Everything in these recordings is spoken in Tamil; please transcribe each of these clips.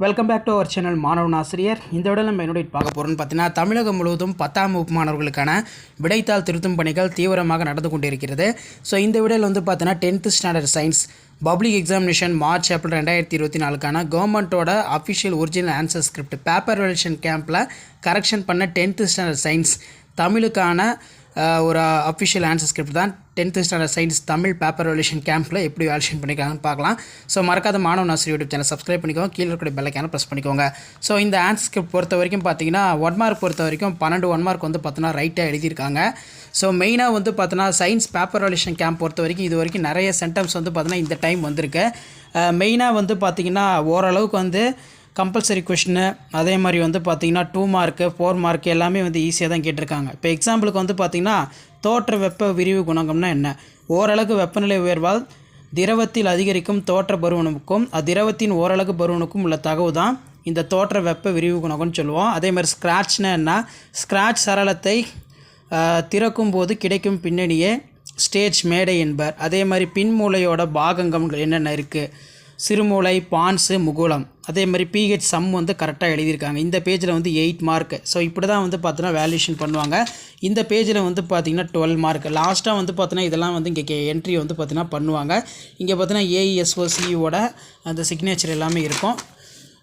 Welcome back to our channel மாணவன் ஆசிரியர். இந்த விட நம்ம என்னோட பார்க்க போகிறோம்னு பார்த்தீங்கன்னா, தமிழகம் முழுவதும் 10ஆம் வகுப்பு மாணவர்களுக்கான விடைத்தாள் திருத்தும் பணிகள் தீவிரமாக நடந்து கொண்டிருக்கிறது. ஸோ இந்த விடையில் வந்து பார்த்தீங்கன்னா 10th standard science public examination March April 2024க்கான கவர்மெண்ட்டோட official original answer script paper valuation கேம்பில் கரெக்ஷன் பண்ண 10th ஸ்டாண்டர்ட் சயின்ஸ் தமிழுக்கான ஒரு அஃபிஷியல் ஆன்சர் ஸ்கிரிப்ட் தான் 10th standard science Tamil paper valuation கேம்பில் எப்படி வேல்யூஷன் பண்ணிக்கிறாங்கன்னு பார்க்கலாம். ஸோ மறக்காத மாணவன் ஆசிரியர் யூடியூப் சேனல் சப்ஸ்கிரைப் பண்ணிக்கோங்க, கீழே இருக்கிற பெல்லைக்கான ப்ரெஸ் பண்ணிக்கோங்க. ஸோ இந்த ஆன்சர் ஸ்கிரிப்ட் பொறுத்த வரைக்கும் பார்த்தீங்கன்னா 1 மார்க் பொறுத்த வரைக்கும் 12 1 மார்க் வந்து பார்த்தோன்னா ரைட்டாக எழுதியிருக்காங்க. ஸோ மெயினாக வந்து பார்த்தோன்னா சயின்ஸ் பேப்பர் வேல்யூஷன் கேம்ப் பொறுத்த வரைக்கும் இது வரைக்கும் நிறைய சென்டென்ஸ் வந்து பார்த்தோன்னா இந்த டைம் வந்திருக்கு. மெயினாக வந்து பார்த்திங்கன்னா ஓரளவுக்கு வந்து கம்பல்சரி கொஷினு, அதே மாதிரி வந்து பார்த்திங்கன்னா 2 மார்க்கு 4 மார்க்கு எல்லாமே வந்து ஈஸியாக தான் கேட்டிருக்காங்க. இப்போ எக்ஸாம்பிளுக்கு வந்து பார்த்திங்கன்னா தோற்ற வெப்ப விரிவு குணகம்னா என்ன? ஓரளவு வெப்பநிலை உயர்வால் திரவத்தில் அதிகரிக்கும் தோற்ற பருவனுக்கும் திரவத்தின் ஓரளவு பருவனுக்கும் உள்ள தகவு தான் இந்த தோற்ற வெப்ப விரிவு குணகம்னு சொல்லுவோம். அதே மாதிரி ஸ்க்ராட்ச்னா என்ன? ஸ்க்ராட்ச் சரளத்தை திறக்கும் போது கிடைக்கும் பின்னணியே ஸ்டேஜ் மேடை என்பர். அதே மாதிரி பின்மூளையோட பாகங்கள் என்னென்ன இருக்குது? சிறுமூளை, பான்ஸு, முகுளம். அதே மாதிரி பிஹெச் சம் வந்து கரெக்டாக எழுதியிருக்காங்க. இந்த பேஜில் வந்து 8 மார்க்கு. ஸோ இப்படி தான் வந்து பார்த்தோன்னா வேல்யூஷன் பண்ணுவாங்க. இந்த பேஜில் வந்து பார்த்திங்கன்னா 12 மார்க். லாஸ்ட்டாக வந்து பார்த்தோன்னா இதெல்லாம் வந்து இங்கே என்ட்ரி வந்து பார்த்தீங்கன்னா பண்ணுவாங்க. இங்கே பார்த்தீங்கன்னா ஏஇஎஸ்ஓசியோட அந்த சிக்னேச்சர் எல்லாமே இருக்கும்.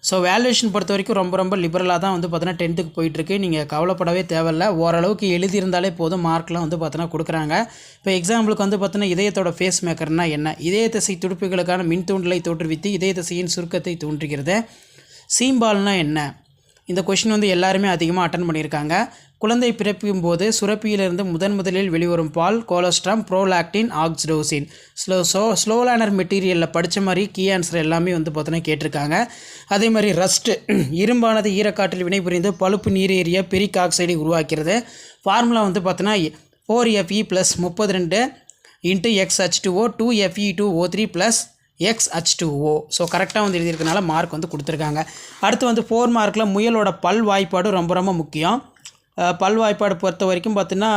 ஸோ வேல்யூஷன் பொறுத்த வரைக்கும் ரொம்ப லிபரலாக தான் வந்து பார்த்தோன்னா 10th போயிட்டுருக்கு. நீங்கள் கவலைப்படவே தேவையில்லை. ஓரளவுக்கு எழுதியிருந்தாலே போதும், மார்க்லாம் வந்து பார்த்தோன்னா கொடுக்குறாங்க. இப்போ எக்ஸாம்பிளுக்கு வந்து பார்த்தோன்னா இதயத்தோட ஃபேஸ் மேக்கர்னால் என்ன? இதய தசை துடிப்புகளுக்கான மின் தூண்டலை தோற்றுவித்து இதய தசையின் சுருக்கத்தை தோன்றுகிறது. சீம்பால்னால் என்ன? இந்த கொஷின் வந்து எல்லாருமே அதிகமாக அட்டன் பண்ணியிருக்காங்க. குழந்தை பிறப்பிக்கும் போது சுரப்பியிலிருந்து முதலில் வெளிவரும் பால் கோலஸ்ட்ராம், ப்ரோலாக்டின், ஆக்சிடோசின். ஸ்லோ லேர்னர் மெட்டீரியலில் படித்த மாதிரி கீ ஆன்சர் எல்லாமே வந்து பார்த்தோன்னா கேட்டிருக்காங்க. அதே மாதிரி ரஸ்ட்டு, இரும்பானது ஈரக்காற்றில் வினைபுரிந்து பழுப்பு நீரேறிய பெரிக் ஆக்சைடை உருவாக்கிறது. ஃபார்முலா வந்து பார்த்தோன்னா 4Fe + 32 × XH2O 2Fe2O3 + XH2O. So கரெக்டாக வந்து எழுதியிருக்கனால மார்க் வந்து கொடுத்துருக்காங்க. அடுத்து வந்து 4 மார்க்கில் முயலோட பல் வாய்ப்பாடு ரொம்ப முக்கியம். பல் வாய்ப்பாடு பொறுத்த வரைக்கும் பார்த்தீங்கன்னா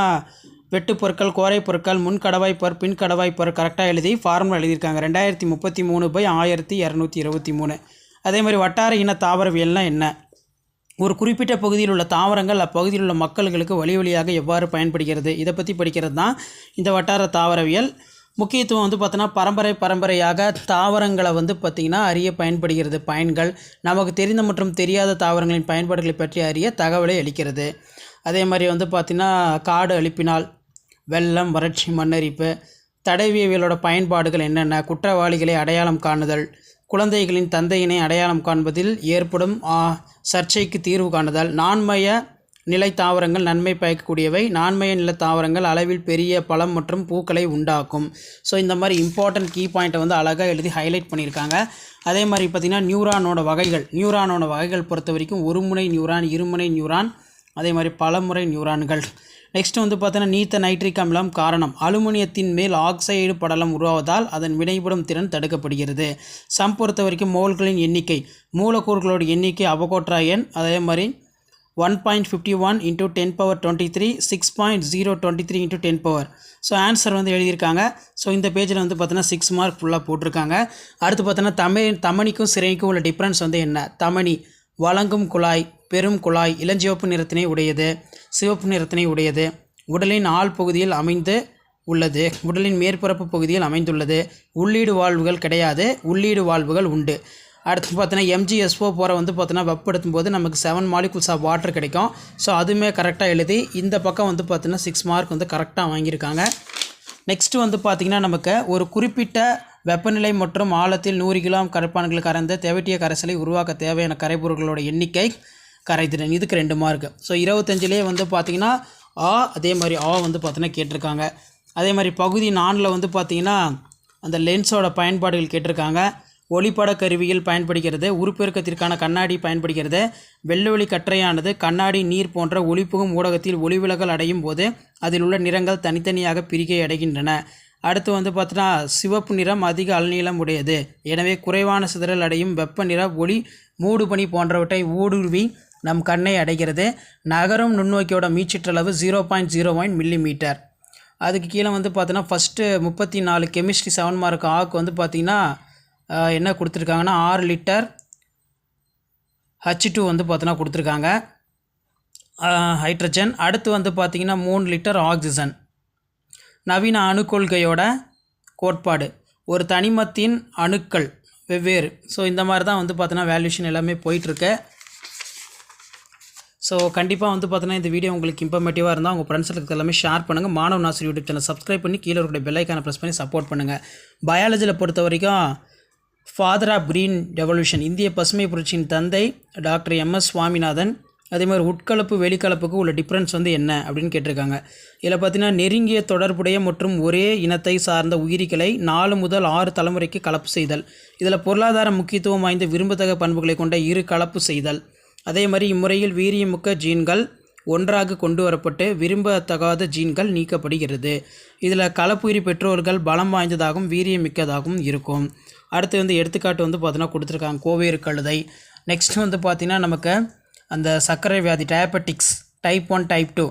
வெட்டு பொருட்கள், கோரை பொருட்கள், முன் கடவாய்ப்பர், பின் கடவாய்ப்பர் கரெக்டாக எழுதி ஃபார்முலா எழுதியிருக்காங்க. 2033/1223. அதே மாதிரி வட்டார இன தாவரவியல்னால் என்ன? ஒரு குறிப்பிட்ட பகுதியில் உள்ள தாவரங்கள் அப்பகுதியில் உள்ள மக்களுக்கு வழியாக எவ்வாறு பயன்படுகிறது, இதை பற்றி படிக்கிறது தான் இந்த வட்டார தாவரவியல். முக்கியத்துவம் வந்து பார்த்தோன்னா பரம்பரையாக தாவரங்களை வந்து பார்த்திங்கன்னா அறிய பயன்படுகிறது. பயன்கள் நமக்கு தெரிந்த மற்றும் தெரியாத தாவரங்களின் பயன்பாடுகளை பற்றி அறிய தகவலை அளிக்கிறது. அதே மாதிரி வந்து பார்த்திங்கன்னா காடு அழிப்பினால் வெள்ளம், வறட்சி, மண்ணரிப்பு. தடவியவியலோட பயன்பாடுகள் என்னென்ன? குற்றவாளிகளை அடையாளம் காணுதல், குழந்தைகளின் தந்தையினை அடையாளம் காண்பதில் ஏற்படும் சர்ச்சைக்கு தீர்வு காணுதல். நான்மய நிலை தாவரங்கள் நன்மை பயக்கக்கூடியவை. நான்மய நில தாவரங்கள் அளவில் பெரிய பழம் மற்றும் பூக்களை உண்டாக்கும். ஸோ இந்த மாதிரி இம்பார்ட்டன்ட் கீ பாயிண்ட்டை வந்து அழகாக எழுதி ஹைலைட் பண்ணியிருக்காங்க. அதே மாதிரி பார்த்திங்கன்னா நியூரானோட வகைகள் பொறுத்த வரைக்கும் ஒருமுனை நியூரான், இருமுனை நியூரான், அதே மாதிரி பலமுறை நியூரான்கள். நெக்ஸ்ட் வந்து பார்த்தீங்கன்னா நீத்த நைட்ரிக் அமிலம் காரணம். அலுமினியத்தின் மேல் ஆக்சைடு படலம் உருவாவதால் அதன் வினைபடும் திறன் தடுக்கப்படுகிறது. சம் பொறுத்த வரைக்கும் மோல்களின் எண்ணிக்கை, மூலக்கூறுகளோட எண்ணிக்கை அபகோட்ரா எண். அதே மாதிரி 1.51 × 10^23 6.023 × 10 ஸோ ஆன்சர் வந்து எழுதியிருக்காங்க. ஸோ இந்த பேஜில் வந்து பார்த்தீங்கன்னா 6 மார்க் ஃபுல்லாக போட்டிருக்காங்க. அடுத்து பார்த்தோன்னா தமனிக்கும் சிறைக்கும் உள்ள டிஃப்ரென்ஸ் வந்து என்ன? தமனி வழங்கும் குழாய், பெரும் குழாய், இளஞ்சிவப்பு நிறத்தினை உடையது, சிவப்பு நிறத்தினை உடையது. உடலின் ஆள் பகுதியில் அமைந்து உள்ளது, உடலின் மேற்பரப்பு பகுதியில் அமைந்துள்ளது. உள்ளீடு வாழ்வுகள் கிடையாது, உள்ளீடு வாழ்வுகள் உண்டு. அடுத்து பார்த்தீங்கன்னா MgSO போகிற வந்து பார்த்தீங்கன்னா வெப்படுத்தும் போது நமக்கு 7 மாலிகுல்ஸ் ஆஃப் வாட்டர் கிடைக்கும். ஸோ அதுவுமே கரெக்டாக எழுதி இந்த பக்கம் வந்து பார்த்தீங்கன்னா 6 மார்க் வந்து கரெக்டாக வாங்கியிருக்காங்க. நெக்ஸ்ட்டு வந்து பார்த்திங்கன்னா நமக்கு ஒரு குறிப்பிட்ட வெப்பநிலை மற்றும் ஆழத்தில் 100 கிலோகிராம் கரைப்பான்கள் கரைந்த தேவட்டிய கரைசலை உருவாக்க தேவையான கரைப்பொருட்களோட எண்ணிக்கை கரைதிறன். இதுக்கு 2 மார்க்கு. ஸோ 25லே வந்து பார்த்திங்கன்னா அதே மாதிரி வந்து பார்த்தீங்கன்னா கேட்டிருக்காங்க. அதே மாதிரி பகுதி 4ல் வந்து பார்த்திங்கன்னா அந்த லென்ஸோட பயன்பாடுகள் கேட்டிருக்காங்க. ஒளிப்பட கருவியில் பயன்படுகிறது. உருப்பெருக்கத்திற்கான கண்ணாடி பயன்படுகிறது. வெள்ளொளி கற்றையானது கண்ணாடி, நீர் போன்ற ஒளிப்புகும் ஊடகத்தில் ஒளிவிலகல் அடையும் போது அதில் உள்ள நிறங்கள் தனித்தனியாக பிரிகை அடைகின்றன. அடுத்து வந்து பார்த்தோன்னா சிவப்பு நிறம் அதிக அல்நீளம் உடையது. எனவே குறைவான சிதறல் அடையும் வெப்ப நிற ஒளி மூடுபனி போன்றவற்றை ஊடுருவி நம் கண்ணை அடைகிறது. நகரும் நுண்ணோக்கியோட மீச்சிற்றளவு 0.01 மில்லிமீட்டர். அதுக்கு கீழே வந்து பார்த்தோன்னா ஃபஸ்ட்டு 34 கெமிஸ்ட்ரி 7 மார்க் ஆக்கு வந்து பார்த்திங்கன்னா என்ன கொடுத்துருக்காங்கன்னா 6 லிட்டர் H2 வந்து பார்த்தீங்கன்னா கொடுத்துருக்காங்க ஹைட்ரஜன். அடுத்து வந்து பார்த்திங்கன்னா 3 லிட்டர் ஆக்சிஜன். நவீன அணுக்கொள்கையோட கோட்பாடு, ஒரு தனிமத்தின் அணுக்கள் வெவ்வேறு. ஸோ இந்த மாதிரி தான் வந்து பார்த்தீங்கன்னா வேல்யூஷன் எல்லாமே போயிட்டுருக்கு. ஸோ கண்டிப்பாக வந்து பார்த்தீங்கன்னா இந்த வீடியோ உங்களுக்கு இன்ஃபர்மேட்டிவாக இருந்தால் உங்கள் ஃப்ரெண்ட்ஸுக்கு எல்லாமே ஷேர் பண்ணுங்கள். மாணவ நாசர் யூடியூப் சேனல் சப்ஸ்கிரைப் பண்ணி கீழே இருக்கிற பெல் ஐக்கானை ப்ரெஸ் பண்ணி சப்போர்ட் பண்ணுங்கள். பயாலஜியில் பொறுத்த வரைக்கும் ஃபாதர் ஆஃப் கிரீன் ரெவல்யூஷன், இந்திய பசுமை புரட்சியின் தந்தை டாக்டர் MS சுவாமிநாதன். அதே மாதிரி உட்கலப்பு வெளிக்கலப்புக்கு உள்ள டிஃப்ரென்ஸ் வந்து என்ன அப்படின்னு கேட்டிருக்காங்க. இதில் பார்த்தீங்கன்னா நெருங்கிய தொடர்புடைய மற்றும் ஒரே இனத்தை சார்ந்த உயிரிகளை 4 முதல் 6 தலைமுறைக்கு கலப்பு செய்தல். இதில் பொருளாதார முக்கியத்துவம் வாய்ந்த விரும்பத்தக்க பண்புகளை கொண்ட இரு கலப்பு செய்தல். அதே மாதிரி இம்முறையில் வீரியமிக்க ஜீன்கள் ஒன்றாக கொண்டு வரப்பட்டு விரும்பத்தகாத ஜீன்கள் நீக்கப்படுகிறது. இதில் கலப்புயிரி பெற்றோர்கள் பலம் வாய்ந்ததாகவும் வீரியமிக்கதாகவும் இருக்கும். அடுத்து வந்து எடுத்துக்காட்டு வந்து பார்த்தீங்கன்னா கொடுத்துருக்காங்க கோவேறு கழுதை. நெக்ஸ்ட் வந்து பார்த்திங்கன்னா நமக்கு அந்த சர்க்கரை வியாதி டயபெட்டிக்ஸ் டைப் 1 டைப் 2,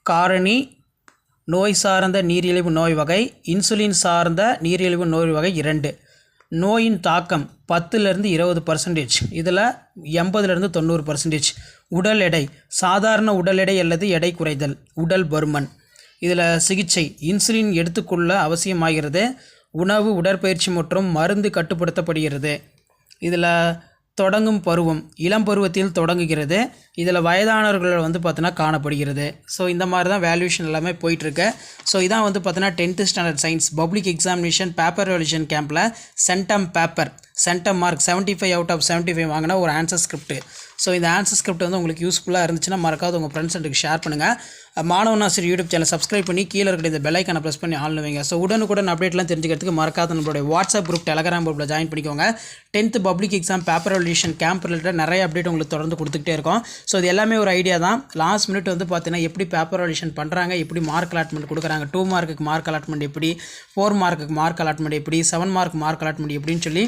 காரணி நோய் சார்ந்த நீரிழிவு நோய் வகை, இன்சுலின் சார்ந்த நீரிழிவு நோய் வகை 2. நோயின் தாக்கம் 10லேருந்து 20%, இதில் 80லேருந்து 90%. உடல் எடை, சாதாரண உடல் எடை அல்லது எடை குறைதல், உடல் பருமன். இதில் சிகிச்சை, இன்சுலின் எடுத்துக்கொள்ள அவசியமாகிறது. உணவு, உடற்பயிற்சி மற்றும் மருந்து கட்டுப்படுத்தப்படுகிறது. இதில் தொடங்கும் பருவம், இளம் பருவத்தில் தொடங்குகிறது. இதில் வயதானவர்கள் வந்து பார்த்தீங்கன்னா காணப்படுகிறது. ஸோ இந்த மாதிரி தான் வேல்யூஷன் எல்லாமே போயிட்டுருக்கு. ஸோ இதான் வந்து பார்த்தீங்கன்னா 10th standard science public examination paper revaluation கேம்பில் centum paper centum mark 75 out of 75 வாங்கினா ஒரு ஆன்சர் ஸ்கிரிப்ட். ஸோ இந்த ஆன்சர் ஸ்கிரிப்ட் வந்து உங்களுக்கு யூஸ்ஃபுல்லாக இருந்துச்சுன்னா மறக்காத உங்கள் ஃப்ரெண்ட்ஸுக்கு ஷேர் பண்ணுங்கள். மாணவ நாசர் யூடியூப் சேனல் சப்ஸ்கிரைப் பண்ணி கீழே இருக்கிற இந்த பெல் ஐக்கானை ப்ரெஸ் பண்ணி ஆன் வைங்க. ஸோ உடனுக்குடன் அப்டேட்லாம் தெரிஞ்சுக்கிறதுக்கு மறக்காத நம்மளுடைய வாட்ஸ்அப் குரூப், டெலகிராம் குரூப்பில் ஜாயின் பண்ணிக்கோங்க. 10th public exam paper revolution camp related நிறைய அப்டேட் உங்களுக்கு தொடர்ந்து கொடுத்துக்கிட்டே இருக்கும். ஸோ இது எல்லாமே ஒரு ஐடியா தான். லாஸ்ட் மினிட் வந்து பார்த்தீங்கன்னா எப்படி பேப்பர் ரெவல்யூஷன் பண்ணுறாங்க, எப்படி மார்க் அலாட்மெண்ட் கொடுக்குறாங்க, 2 மார்க்குக்கு மார்க் அலாட்மெண்ட் எப்படி, 4 மார்க்குக்கு மார்க் அலாட்மெண்ட் எப்படி, 7 மார்க் மார்க் அலாட்மெண்ட் எப்படின்னு சொல்லி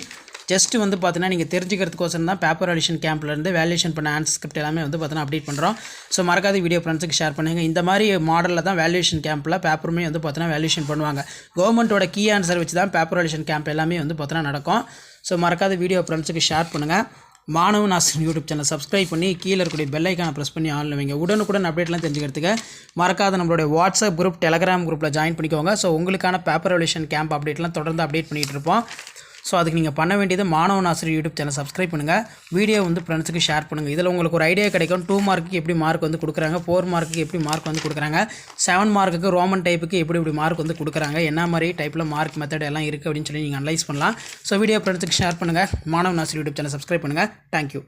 ஜஸ்ட்டு வந்து பார்த்தீங்கன்னா நீங்கள் தெரிஞ்சுக்கிறதுக்கோசரம் தான் பேப்பர் ரெவல்யூஷன் கேம்ப்லேருந்து வேல்யூஷன் பண்ண ஆன்சர் ஸ்கிரிப்ட் எல்லாமே வந்து பார்த்தீங்கன்னா அப்டேட் பண்ணுறோம். ஸோ மறக்காத வீடியோ ஃப்ரெண்ட்ஸுக்கு ஷேர் பண்ணுங்கள். இந்த மாதிரி மாடலில் தான் வேல்யூஷன் கேம்பில் பேப்பருமே வந்து பார்த்தீங்கன்னா வேல்யூஷன் பண்ணுவாங்க. கவர்மெண்ட்டோட கீ ஆன்சர் வச்சு தான் பேப்பர் ரெவல்யூஷன் கேம்ப் எல்லாமே வந்து பார்த்தீங்கன்னா நடக்கும். ஸோ மறக்காத வீடியோ ஃப்ரெண்ட்ஸுக்கு ஷேர் பண்ணுங்கள். மாணவ நாசர் யூடியூப் சேனல் சப்ஸ்கிரைப் பண்ணி கீழே இருக்கக்கூடிய பெல் ஐக்கானை ப்ரெஸ் பண்ணி ஆன் வைங்க. உடனுக்குடன் அப்டேட்லாம் தெரிஞ்சுக்கிறதுக்கு மறக்காத நம்மளுடைய வாட்ஸ்அப் குரூப், டெலகிராம் குரூப்பில் ஜாயின் பண்ணிக்கோங்க. ஸோ உங்களுக்கான பேப்பர் ரெவல்யூஷன் கேம்ப் அப்டேட்லாம் தொடர்ந்து அப்டேட் பண்ணிகிட்டு இருப்போம். ஸோ அதுக்கு நீங்கள் பண்ண வேண்டியது மாணவ நாசர் யூடியூப் சேனல் சப்ஸ்கிரைப் பண்ணுங்கள், வீடியோ வந்து ஃப்ரெண்ட்ஸுக்கு ஷேர் பண்ணுங்கள். இதில் உங்களுக்கு ஒரு ஐடியா கிடைக்கும். 2 மார்க்குக்கு எப்படி மார்க் வந்து கொடுக்குறாங்க, 4 மார்க்குக்கு எப்படி மார்க் வந்து கொடுக்குறாங்க, 7 மார்க்குக்கு ரோமன் டைப்புக்கு எப்படி மார்க் வந்து கொடுக்குறாங்க, என்ன மாதிரி டைப்பில் மார்க் மெத்தட் எல்லாம் இருக்குது அப்படின்னு சொல்லி நீங்கள் அனலைஸ் பண்ணலாம். ஸோ வீடியோ ஃப்ரெண்ட்ஸுக்கு ஷேர் பண்ணுங்கள். மாணவ நாசர் யூடியூப் சேனல் சப்ஸ்கிரைப் பண்ணுங்கள். தேங்க்யூ.